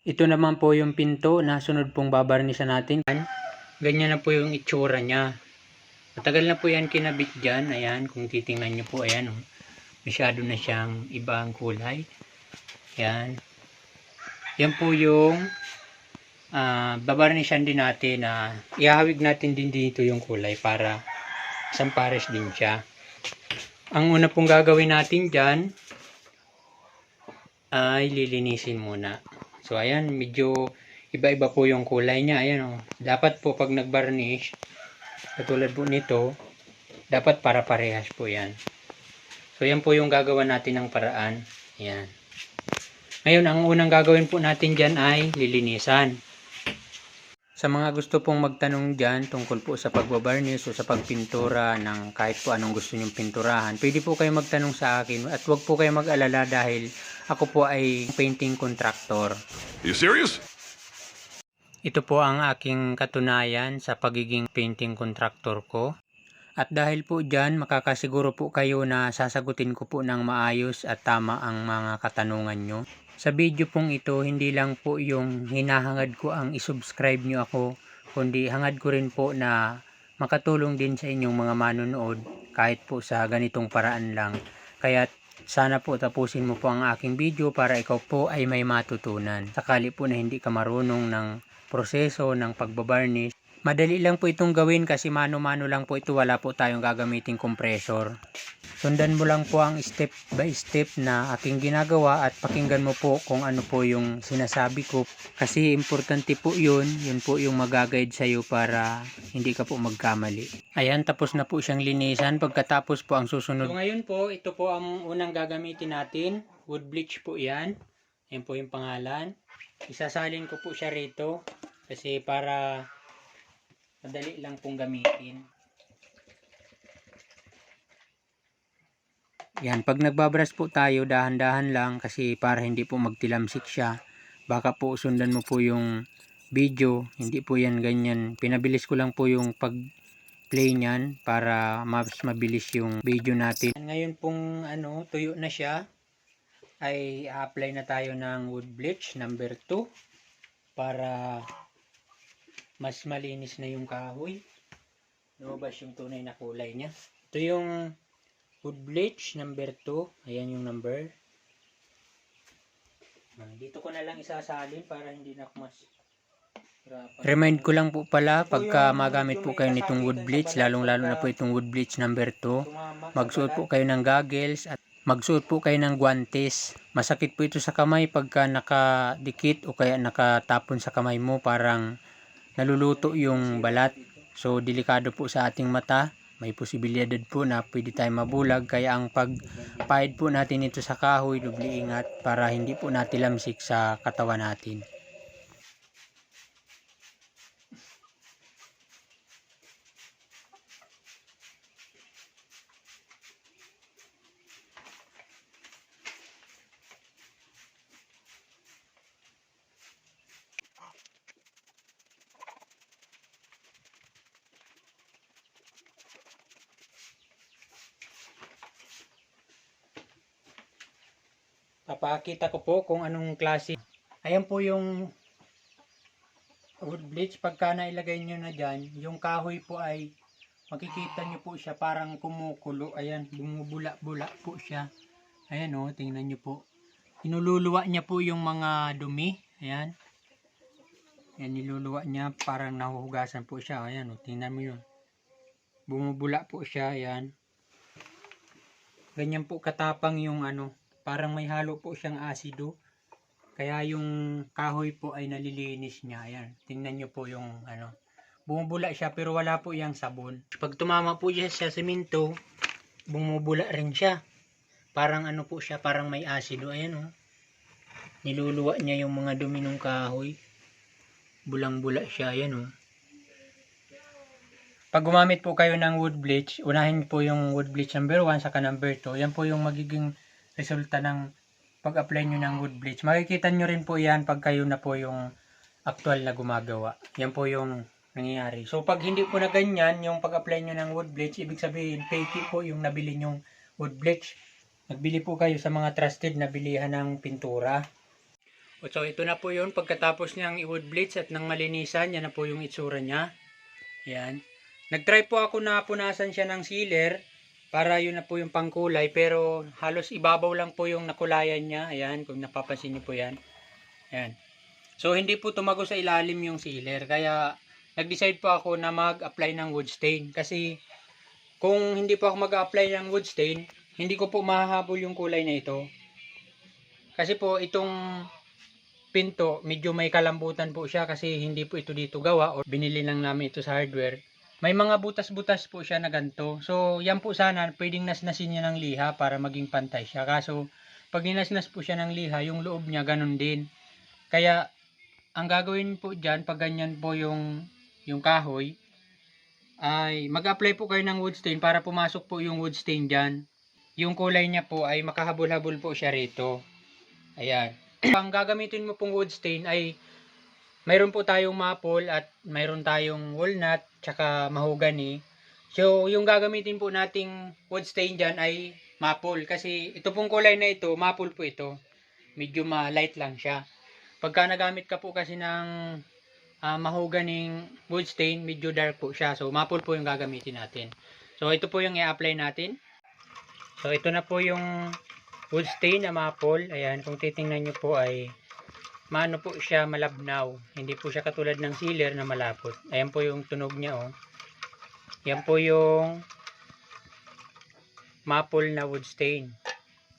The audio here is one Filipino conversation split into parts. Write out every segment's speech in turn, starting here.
Ito naman po yung pinto na sunod pong babarnisan natin. Ganyan na po yung itsura niya. Matagal na po yan kinabit dyan. Ayan, kung titingnan nyo po, ayan, oh. Masyado na siyang ibang kulay. Ayan. Yan po yung babarnisan din natin na ihahawig natin din dito yung kulay para isang pares din siya. Ang una pong gagawin natin dyan ay lilinisin muna. So ayan, medyo iba-iba po yung kulay niya. Ayan, oh. Dapat po pag nag-varnish, katulad po nito, dapat para-parehas po yan. So yan po yung gagawa natin ng paraan. Ayan. Ngayon, ang unang gagawin po natin dyan ay lilinisan. Sa mga gusto pong magtanong dyan tungkol po sa pagbabarnish o sa pagpintura ng kahit po anong gusto nyong pinturahan, pwede po kayo magtanong sa akin at huwag po kayo mag-alala dahil ako po ay painting contractor. You serious? Ito po ang aking katunayan sa pagiging painting contractor ko. At dahil po dyan, makakasiguro po kayo na sasagutin ko po ng maayos at tama ang mga katanungan nyo. Sa video pong ito, hindi lang po yung hinahangad ko ang isubscribe nyo ako, kundi hangad ko rin po na makatulong din sa inyong mga manonood kahit po sa ganitong paraan lang. Kaya sana po tapusin mo po ang aking video para ikaw po ay may matutunan. Sakali po na hindi ka marunong ng proseso ng pagbabarnish, madali lang po itong gawin kasi mano-mano lang po ito, wala po tayong gagamiting compressor. Sundan mo lang po ang step by step na aking ginagawa at pakinggan mo po kung ano po yung sinasabi ko. Kasi importante po yun po yung mag-guide sa'yo para hindi ka po magkamali. Ayan, tapos na po siyang linisan. Pagkatapos po ang susunod. So ngayon po, ito po ang unang gagamitin natin. Wood bleach po yan. Yan po yung pangalan. Isasalin ko po siya rito kasi para madali lang pong gamitin. Yan, pag nagbabrush po tayo, dahan-dahan lang kasi para hindi po magtilamsik siya. Baka po sundan mo po yung video, hindi po yan ganyan. Pinabilis ko lang po yung pag-play niyan para mas mabilis yung video natin. Ngayon pong tuyo na siya, ay apply na tayo ng wood bleach number 2 para mas malinis na yung kahoy. Lumabas yung tunay na kulay niya. Ito yung wood bleach number 2. Ayan yung number. Dito ko na lang isasalin para hindi na mas remind ko lang po pala, pagka magamit po kayo nitong wood bleach, lalong lalo na po itong wood bleach number 2, magsuot po kayo ng goggles at magsuot po kayo ng guantes. Masakit po ito sa kamay pagka nakadikit o kaya nakatapon sa kamay mo, parang naluluto yung balat. So delikado po sa ating mata. May posibilidad po na pwede tayong mabulag, kaya ang pagpahid po natin ito sa kahoy, dubli ingat para hindi po natilamsik sa katawan natin. Papakita ko po kung anong klase. Ayan po yung wood bleach. Pagka nailagay nyo na dyan, yung kahoy po ay makikita nyo po siya parang kumukulo. Ayan, bumubula-bula po siya. Ayan o, tingnan nyo po. Inululuwa niya po yung mga dumi. Ayan. Ayan, niluluwa niya, parang nahuhugasan po siya. Ayan o, tingnan mo yun. Bumubula po siya. Ayan. Ganyan po katapang yung parang may halo po siyang asido. Kaya yung kahoy po ay nalilinis niya. Ayan, tingnan nyo po yung bumubula siya pero wala po yung sabon. Pag tumama po siya sa semento, bumubula rin siya. Parang po siya, parang may asido. Ayan o. Niluluwa niya yung mga dumi ng kahoy. Bulang-bula siya. Ayan o. Pag gumamit po kayo ng wood bleach, unahin po yung wood bleach number 1 saka number 2. Yan po yung magiging resulta ng pag-apply nyo ng wood bleach. Makikita nyo rin po yan pag kayo na po yung actual na gumagawa. Yan po yung nangyayari. So pag hindi po na ganyan yung pag-apply nyo ng wood bleach, ibig sabihin fake po yung nabili nyong wood bleach. Nagbili po kayo sa mga trusted na bilihan ng pintura. So ito na po yun, pagkatapos niyang i-wood bleach at nang malinisan, yan na po yung itsura niya. Yan. Nag-try po ako na punasan siya ng sealer para yun na po yung pangkulay, pero halos ibabaw lang po yung nakulayan niya. Ayan, kung napapansin niyo po yan. Ayan. So hindi po tumago sa ilalim yung sealer, kaya nag-decide po ako na mag-apply ng wood stain. Kasi kung hindi po ako mag-apply ng wood stain, hindi ko po mahahabol yung kulay na ito. Kasi po itong pinto, medyo may kalambutan po siya kasi hindi po ito dito gawa o binili lang namin ito sa hardware. May mga butas-butas po siya na ganito. So, yan po sana, pwedeng nasnasin niya ng liha para maging pantay siya. Kaso, pag ninasnas po siya ng liha, yung loob niya ganun din. Kaya, ang gagawin po dyan, pag ganyan po yung kahoy, ay mag-apply po kayo ng wood stain para pumasok po yung wood stain dyan. Yung kulay niya po ay makahabol-habol po siya rito. Ayan. Ang gagamitin mo pong wood stain ay mayroon po tayong maple at mayroon tayong walnut tsaka mahogany. So, yung gagamitin po nating wood stain dyan ay maple. Kasi ito pong kulay na ito, maple po ito. Medyo ma-light lang siya. Pagka nagamit ka po kasi ng mahoganying wood stain, medyo dark po siya. So, maple po yung gagamitin natin. So, ito po yung i-apply natin. So, ito na po yung wood stain na maple. Ayan, kung titingnan nyo po ay maano po siya, malabnaw. Hindi po siya katulad ng sealer na malapot. Ayan po yung tunog niya, oh. Yan po yung maple na wood stain.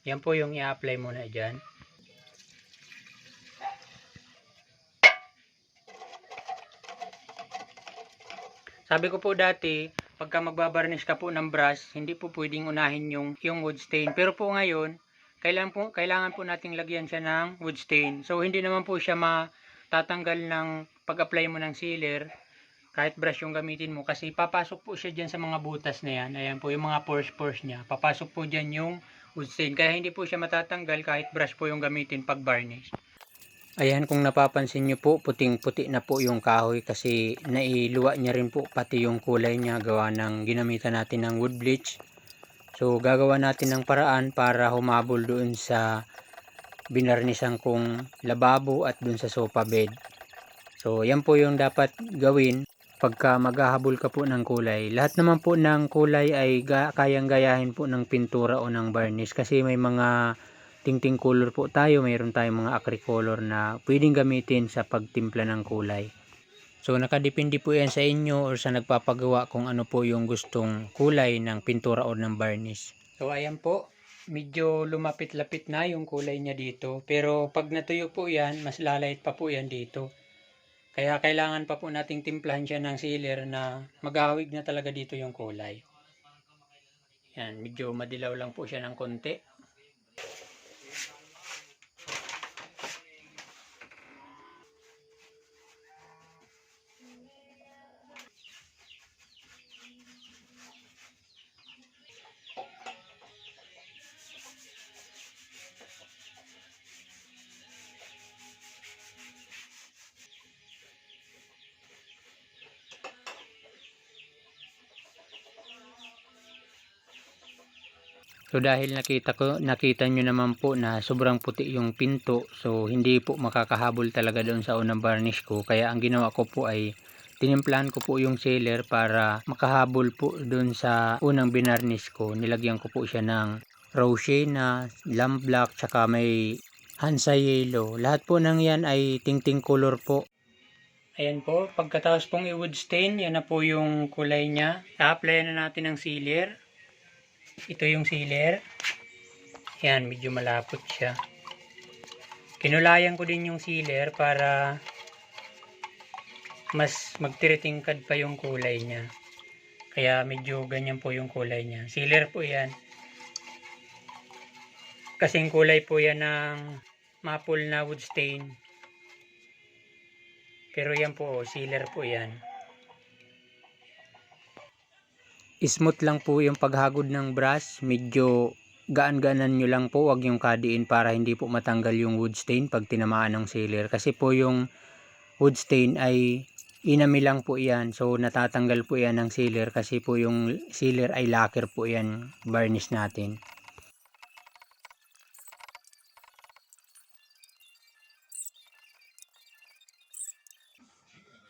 Yan po yung i-apply muna dyan. Sabi ko po dati, pagka magbabarnish ka po ng brush, hindi po pwedeng unahin yung wood stain. Pero po ngayon, kailangan po nating lagyan siya ng wood stain. So, hindi naman po siya matatanggal ng pag-apply mo ng sealer kahit brush yung gamitin mo. Kasi papasok po siya dyan sa mga butas na yan. Ayan po yung mga pores niya. Papasok po dyan yung wood stain. Kaya hindi po siya matatanggal kahit brush po yung gamitin pag varnish. Ayan, kung napapansin nyo po, puting-puti na po yung kahoy kasi nailuwa niya rin po pati yung kulay niya gawa ng ginamitan natin ng wood bleach. So, gagawa natin ng paraan para humabol doon sa binarnisan kong lababo at doon sa sofa bed. So, yan po yung dapat gawin pagka maghahabol ka po ng kulay. Lahat naman po ng kulay ay kayang gayahin po ng pintura o ng varnish kasi may mga tingting color po tayo. Mayroon tayong mga acricolor na pwedeng gamitin sa pagtimpla ng kulay. So, nakadepende po yan sa inyo or sa nagpapagawa kung ano po yung gustong kulay ng pintura o ng varnish. So, ayan po. Medyo lumapit-lapit na yung kulay niya dito. Pero pag natuyo po yan, mas lalait pa po yan dito. Kaya kailangan pa po nating timplahan siya ng sealer na maghahawig na talaga dito yung kulay. Yan, medyo madilaw lang po siya ng konti. So dahil nakita nyo naman po na sobrang puti yung pinto, so hindi po makakahabol talaga doon sa unang varnish ko. Kaya ang ginawa ko po ay tinimplahan ko po yung sealer para makahabol po doon sa unang binarnish ko. Nilagyan ko po siya ng rosé na lamp black tsaka may hansa yellow. Lahat po ng yan ay tingting color po. Ayan po, pagkatapos pong i-wood stain, yan na po yung kulay niya. I-applyan na natin ng sealer. Ito yung sealer. Yan, medyo malapot siya. Kinulayan ko din yung sealer para mas magtiritingkad pa yung kulay niya. Kaya medyo ganyan po yung kulay niya. Sealer po yan. Kasing kulay po yan ng maple na wood stain. Pero yan po, sealer po yan. Smooth lang po yung paghagod ng brush. Medyo gaan-gaanan nyo lang po. Huwag yung kadiin para hindi po matanggal yung wood stain pag tinamaan ng sealer. Kasi po yung wood stain ay inami lang po yan. So natatanggal po yan ng sealer kasi po yung sealer ay lacquer po yan. Varnish natin.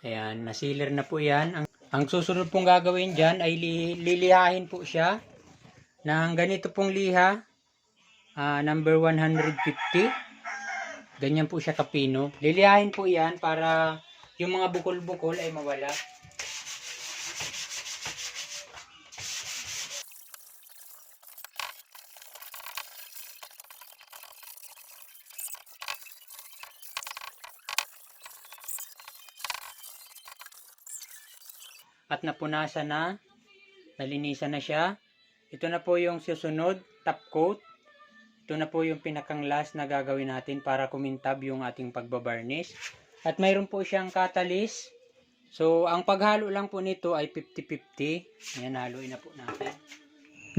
Ayan, nasiler na po yan. Ang susunod pong gagawin dyan ay lilihain po siya ng ganito pong liha. Number 150. Ganyan po siya kapino. Lilihain po yan para yung mga bukol-bukol ay mawala. At napunasan na, nalinisan na siya. Ito na po yung susunod, top coat. Ito na po yung pinakang last na gagawin natin para kumintab yung ating pagbabarnish. At mayroon po siyang catalyst. So, ang paghalo lang po nito ay 50-50. Ayan, haluin na po natin.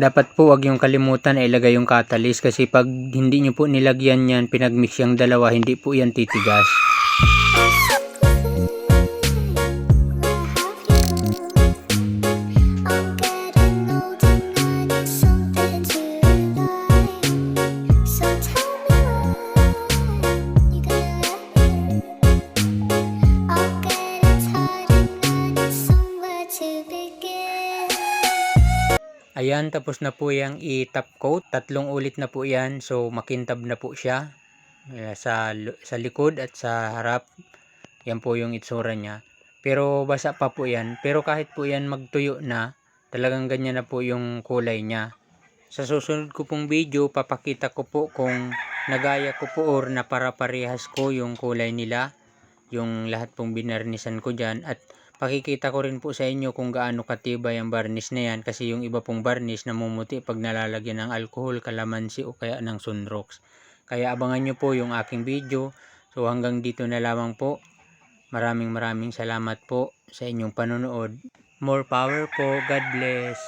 Dapat po wag yung kalimutan na ilagay yung catalyst kasi pag hindi nyo po nilagyan yan, pinagmix yung dalawa, hindi po yan titigas. Ayan, tapos na po yung i-top coat. 3 ulit na po yan. So, makintab na po siya. Sa likod at sa harap. Yan po yung itsura niya. Pero basa pa po yan. Pero kahit po yan magtuyo na, talagang ganyan na po yung kulay niya. Sa susunod ko pong video, papakita ko po kung nagaya ko po or na para-parehas ko yung kulay nila. Yung lahat pong binarnisan ko dyan. At pakikita ko rin po sa inyo kung gaano katibay ang varnish na yan kasi yung iba pong varnish namumuti pag nalalagyan ng alcohol, kalamansi o kaya ng sunrox. Kaya abangan nyo po yung aking video. So hanggang dito na lamang po. Maraming salamat po sa inyong panonood. More power po. God bless.